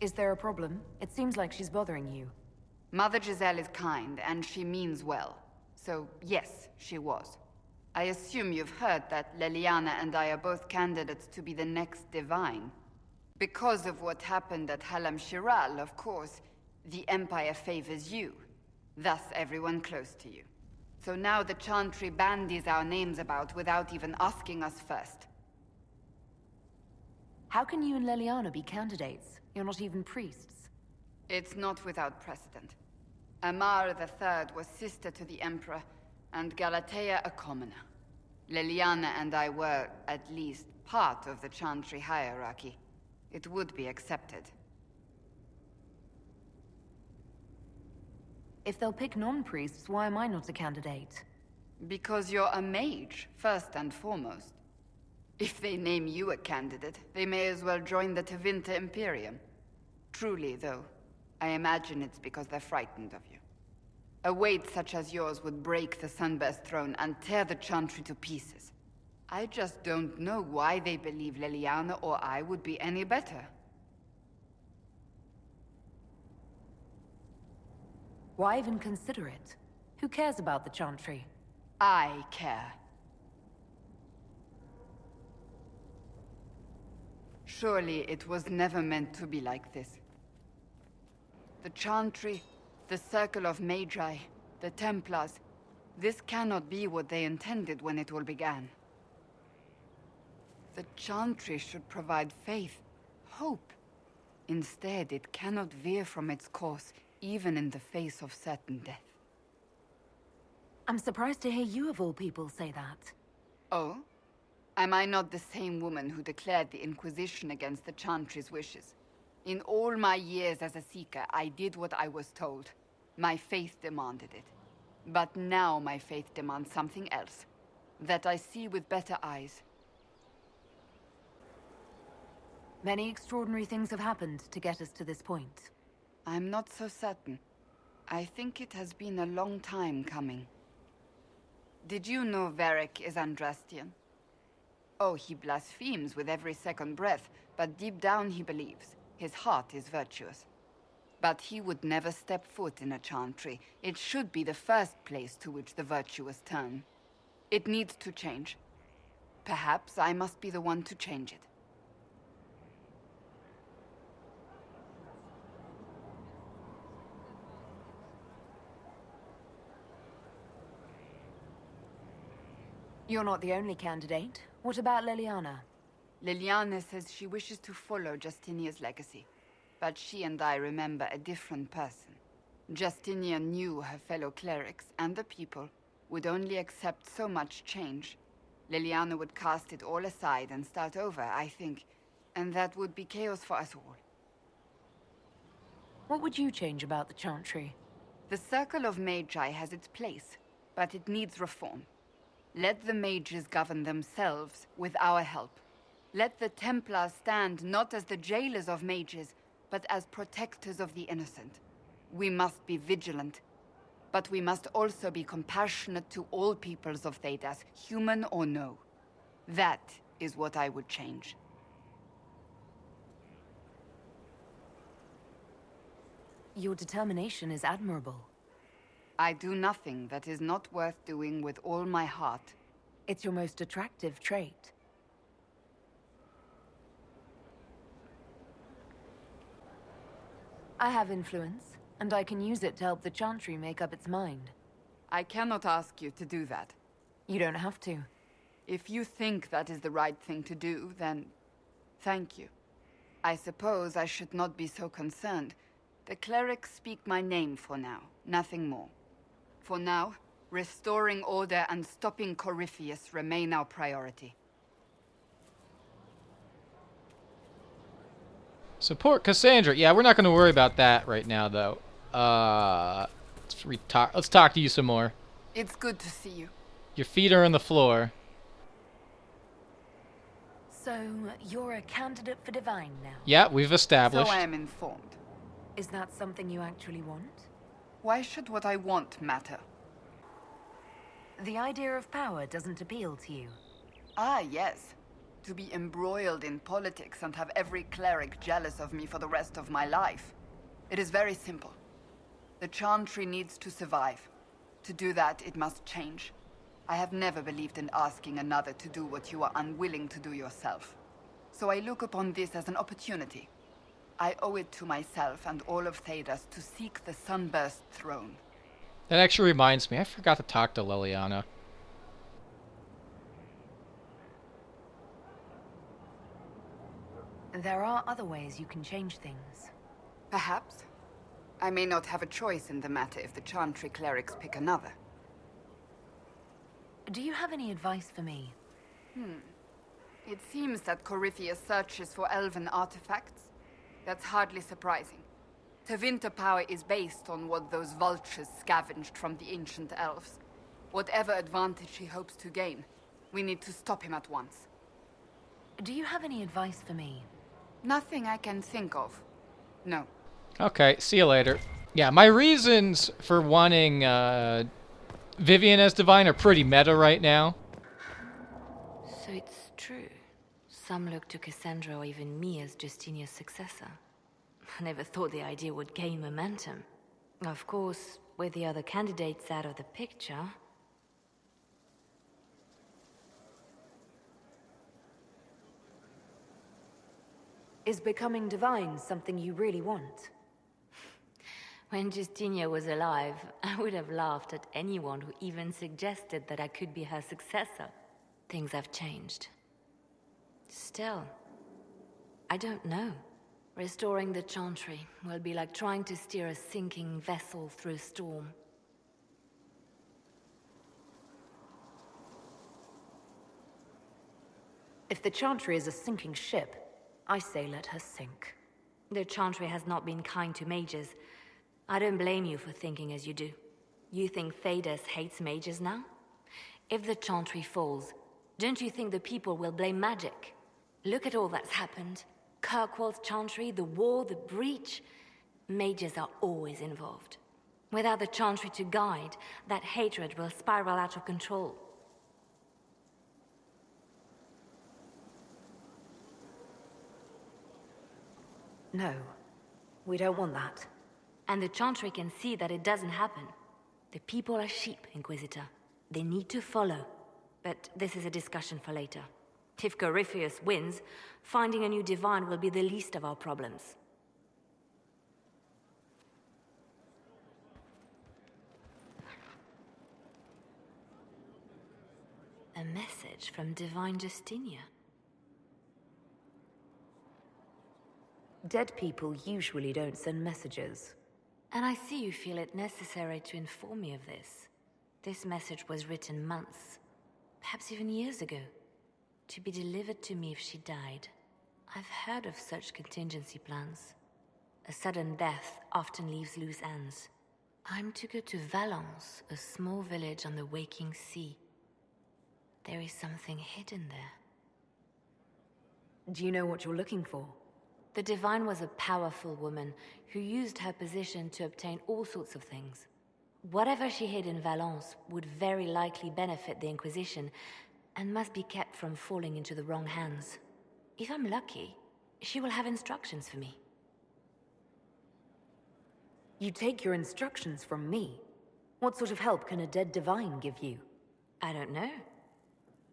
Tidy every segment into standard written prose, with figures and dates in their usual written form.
Is there a problem? It seems like she's bothering you. Mother Giselle is kind, and she means well. So, yes, she was. I assume you've heard that Leliana and I are both candidates to be the next Divine. Because of what happened at Halam Shiral, of course, the Empire favors you. Thus, everyone close to you. So now the Chantry bandies our names about without even asking us first. How can you and Leliana be candidates? You're not even priests. It's not without precedent. Amar III was sister to the Emperor, and Galatea a commoner. Leliana and I were, at least, part of the Chantry hierarchy. It would be accepted. If they'll pick non-priests, why am I not a candidate? Because you're a mage, first and foremost. If they name you a candidate, they may as well join the Tevinter Imperium. Truly, though, I imagine it's because they're frightened of you. A weight such as yours would break the Sunburst throne and tear the Chantry to pieces. I just don't know why they believe Leliana or I would be any better. Why even consider it? Who cares about the Chantry? I care. Surely it was never meant to be like this. The Chantry, the Circle of Magi, the Templars, this cannot be what they intended when it all began. The Chantry should provide faith, hope. Instead, it cannot veer from its course, even in the face of certain death. I'm surprised to hear you of all people say that. Oh? Am I not the same woman who declared the Inquisition against the Chantry's wishes? In all my years as a Seeker, I did what I was told. My faith demanded it. But now my faith demands something else. That I see with better eyes. Many extraordinary things have happened to get us to this point. I'm not so certain. I think it has been a long time coming. Did you know Varric is Andrastian? Oh, he blasphemes with every second breath, but deep down he believes. His heart is virtuous. But he would never step foot in a Chantry. It should be the first place to which the virtuous turn. It needs to change. Perhaps I must be the one to change it. You're not the only candidate. What about Leliana? Leliana says she wishes to follow Justinia's legacy. But she and I remember a different person. Justinia knew her fellow clerics and the people would only accept so much change. Leliana would cast it all aside and start over, I think. And that would be chaos for us all. What would you change about the Chantry? The Circle of Magi has its place, but it needs reform. Let the mages govern themselves with our help. Let the Templars stand not as the jailers of mages, but as protectors of the innocent. We must be vigilant, but we must also be compassionate to all peoples of Thedas, human or no. That is what I would change. Your determination is admirable. I do nothing that is not worth doing with all my heart. It's your most attractive trait. I have influence, and I can use it to help the Chantry make up its mind. I cannot ask you to do that. You don't have to. If you think that is the right thing to do, then thank you. I suppose I should not be so concerned. The clerics speak my name for now, nothing more. For now, restoring order and stopping Corypheus remain our priority. Support Cassandra. Yeah, we're not going to worry about that right now, though. Let's talk to you some more. It's good to see you. Your feet are on the floor. So, you're a candidate for Divine now? Yeah, we've established. So I am informed. Is that something you actually want? Why should what I want matter? The idea of power doesn't appeal to you. Ah, yes. To be embroiled in politics and have every cleric jealous of me for the rest of my life. It is very simple. The Chantry needs to survive. To do that, it must change. I have never believed in asking another to do what you are unwilling to do yourself. So I look upon this as an opportunity. I owe it to myself and all of Thedas to seek the Sunburst throne. That actually reminds me, I forgot to talk to Liliana. There are other ways you can change things. Perhaps. I may not have a choice in the matter if the Chantry clerics pick another. Do you have any advice for me? It seems that Corypheus searches for elven artifacts. That's hardly surprising. Tevinter power is based on what those vultures scavenged from the ancient elves. Whatever advantage he hopes to gain, we need to stop him at once. Do you have any advice for me? Nothing I can think of. No. Okay, see you later. Yeah, my reasons for wanting Vivian as Divine are pretty meta right now. So it's true. Some look to Cassandra or even me as Justinia's successor. I never thought the idea would gain momentum. Of course, with the other candidates out of the picture... Is becoming divine something you really want? When Justinia was alive, I would have laughed at anyone who even suggested that I could be her successor. Things have changed. Still, I don't know. Restoring the Chantry will be like trying to steer a sinking vessel through a storm. If the Chantry is a sinking ship, I say let her sink. The Chantry has not been kind to mages. I don't blame you for thinking as you do. You think Thedas hates mages now? If the Chantry falls, don't you think the people will blame magic? Look at all that's happened. Kirkwall's Chantry, the war, the breach. Mages are always involved. Without the Chantry to guide, that hatred will spiral out of control. No, we don't want that. And the Chantry can see that it doesn't happen. The people are sheep, Inquisitor. They need to follow. But this is a discussion for later. If Corypheus wins, finding a new divine will be the least of our problems. A message from Divine Justinia. Dead people usually don't send messages. And I see you feel it necessary to inform me of this. This message was written months, perhaps even years ago, to be delivered to me if she died. I've heard of such contingency plans. A sudden death often leaves loose ends. I'm to go to Valence, a small village on the waking sea. There is something hidden there. Do you know what you're looking for? The Divine was a powerful woman who used her position to obtain all sorts of things. Whatever she hid in Valence would very likely benefit the Inquisition and must be kept from falling into the wrong hands. If I'm lucky, she will have instructions for me. You take your instructions from me? What sort of help can a dead divine give you? I don't know.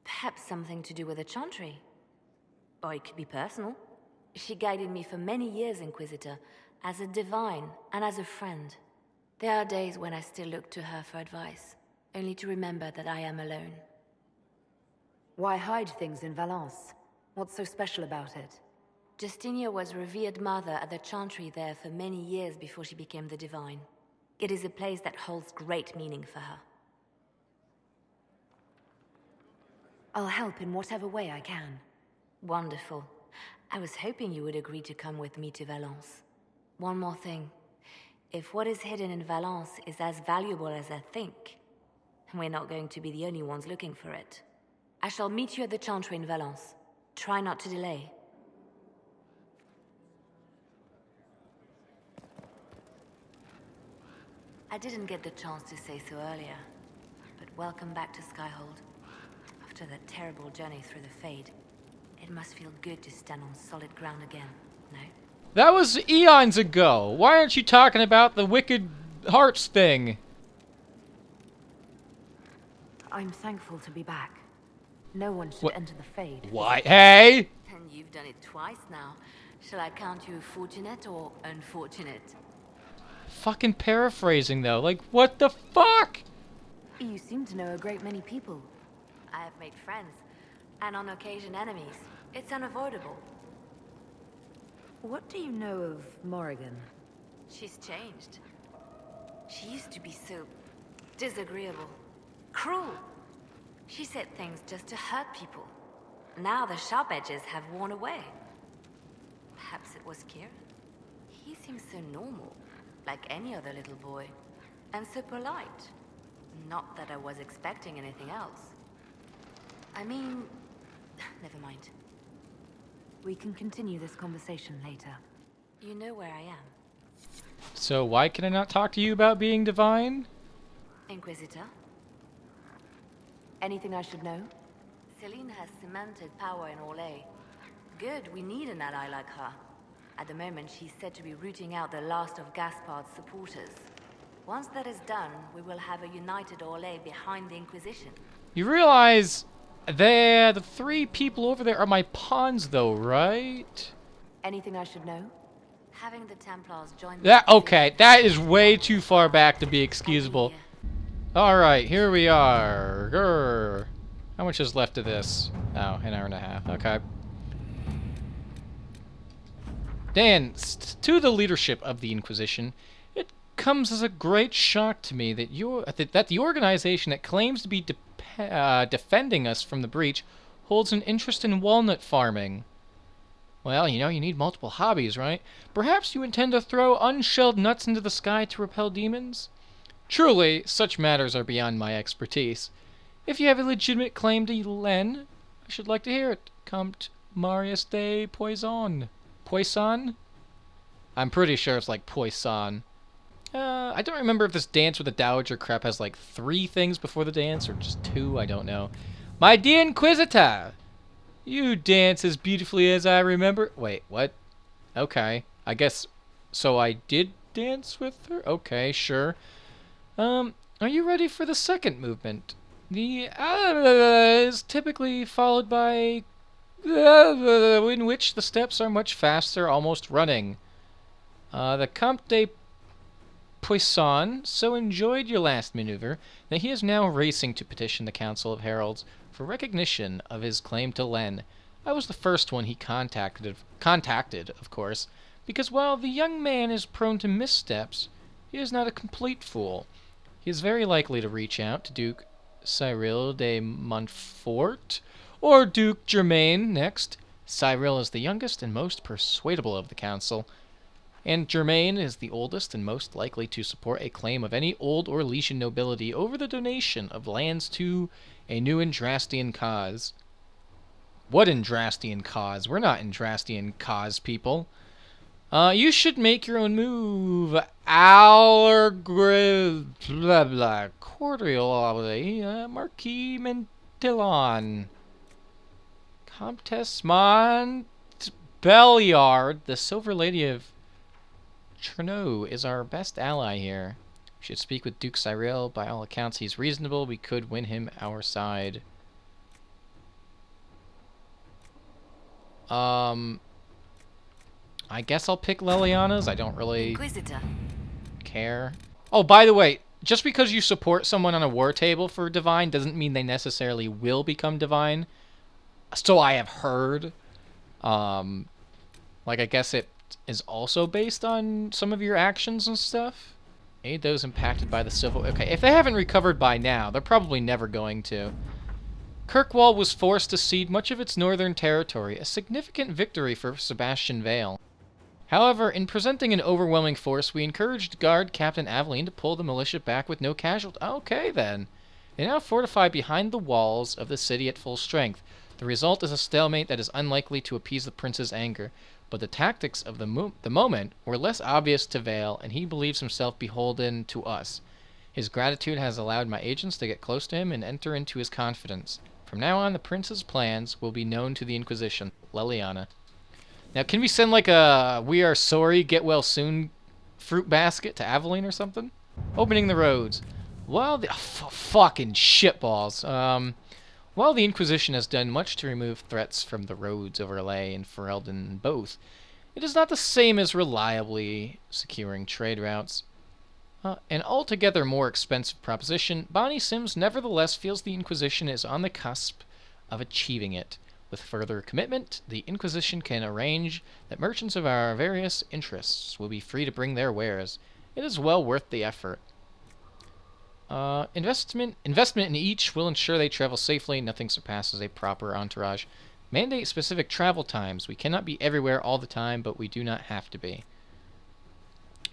Perhaps something to do with the Chantry. Or it could be personal. She guided me for many years, Inquisitor, as a divine and as a friend. There are days when I still look to her for advice, only to remember that I am alone. Why hide things in Valence? What's so special about it? Justinia was revered mother at the Chantry there for many years before she became the Divine. It is a place that holds great meaning for her. I'll help in whatever way I can. Wonderful. I was hoping you would agree to come with me to Valence. One more thing. If what is hidden in Valence is as valuable as I think, we're not going to be the only ones looking for it. I shall meet you at the Chantry in Valence. Try not to delay. I didn't get the chance to say so earlier, but welcome back to Skyhold. After that terrible journey through the Fade, It must feel good to stand on solid ground again, no? That was eons ago. Why aren't you talking about the Wicked Hearts thing? I'm thankful to be back. No one should What? enter the Fade. Why? Hey! And you've done it twice now. Shall I count you fortunate or unfortunate? Fucking paraphrasing, though. Like, what the fuck? You seem to know a great many people. I have made friends, and on occasion enemies. It's unavoidable. What do you know of Morrigan? She's changed. She used to be so disagreeable, cruel. She said things just to hurt people. Now the sharp edges have worn away. Perhaps it was Kieran. He seems so normal, like any other little boy, and so polite. Not that I was expecting anything else. I mean, never mind. We can continue this conversation later. You know where I am. So why can I not talk to you about being divine? Inquisitor, Anything I should know? Celine has cemented power in Orlais. Good, we need an ally like her. At the moment, she's said to be rooting out the last of Gaspard's supporters. Once that is done, we will have a united Orlais behind the Inquisition. You realize the three people over there are my pawns, though, right? Anything I should know? Having the Templars join the That Inquisition- okay? That is way too far back to be excusable. Yeah. All right, here we are. Grr. How much is left of this? Oh, an hour and a half. Okay. Dan, to the leadership of the Inquisition, it comes as a great shock to me that the organization that claims to be defending us from the breach holds an interest in walnut farming. Well, you know, you need multiple hobbies, right? Perhaps you intend to throw unshelled nuts into the sky to repel demons? Truly, such matters are beyond my expertise. If you have a legitimate claim to Len, I should like to hear it. Comte Marius de Poisson. Poisson? I'm pretty sure it's like Poisson. I don't remember if this dance with the Dowager crap has like 3 things before the dance or just 2, I don't know. My dear Inquisitor! You dance as beautifully as I remember. Wait, what? Okay, I guess, so I did dance with her? Okay, sure. Are you ready for the second movement? The is typically followed by in which the steps are much faster, almost running. The Comte de Poisson so enjoyed your last maneuver that he is now racing to petition the Council of Heralds for recognition of his claim to Len. I was the first one he contacted, of course, because while the young man is prone to missteps, he is not a complete fool. He is very likely to reach out to Duke Cyril de Montfort, or Duke Germain next. Cyril is the youngest and most persuadable of the council, and Germain is the oldest and most likely to support a claim of any old Orlesian nobility over the donation of lands to a new Andrastian cause. What Andrastian cause? We're not Andrastian cause people. You should make your own move. Blah blah. Cordially, Marquis Mentillon. Comtesse Montbelliard, the Silver Lady of Chernow, is our best ally here. We should speak with Duke Cyril. By all accounts, he's reasonable. We could win him our side. I guess I'll pick Leliana's. I don't really Inquisitor, care. Oh, by the way, just because you support someone on a war table for divine doesn't mean they necessarily will become divine. So I have heard. Like, I guess it is also based on some of your actions and stuff. Aid those impacted by the civil... Okay, if they haven't recovered by now, they're probably never going to. Kirkwall was forced to cede much of its northern territory, a significant victory for Sebastian Vale. However, in presenting an overwhelming force, we encouraged Guard Captain Aveline to pull the militia back with no casualties. Okay, then. They now fortify behind the walls of the city at full strength. The result is a stalemate that is unlikely to appease the prince's anger, but the tactics of the moment were less obvious to Vale, and he believes himself beholden to us. His gratitude has allowed my agents to get close to him and enter into his confidence. From now on, the prince's plans will be known to the Inquisition. Leliana. Now, can we send like a "We are sorry, get well soon" fruit basket to Aveline or something? Opening the roads. While the fucking shitballs. While the Inquisition has done much to remove threats from the roads of Orlais and Ferelden both, it is not the same as reliably securing trade routes. An altogether more expensive proposition, Bonnie Sims nevertheless feels the Inquisition is on the cusp of achieving it. With further commitment, the Inquisition can arrange that merchants of our various interests will be free to bring their wares. It is well worth the effort. Investment in each will ensure they travel safely. Nothing surpasses a proper entourage. Mandate specific travel times. We cannot be everywhere all the time, but we do not have to be.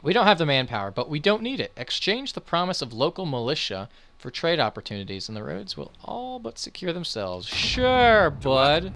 We don't have the manpower, but we don't need it. Exchange the promise of local militia for trade opportunities, and the roads will all but secure themselves. Sure, bud.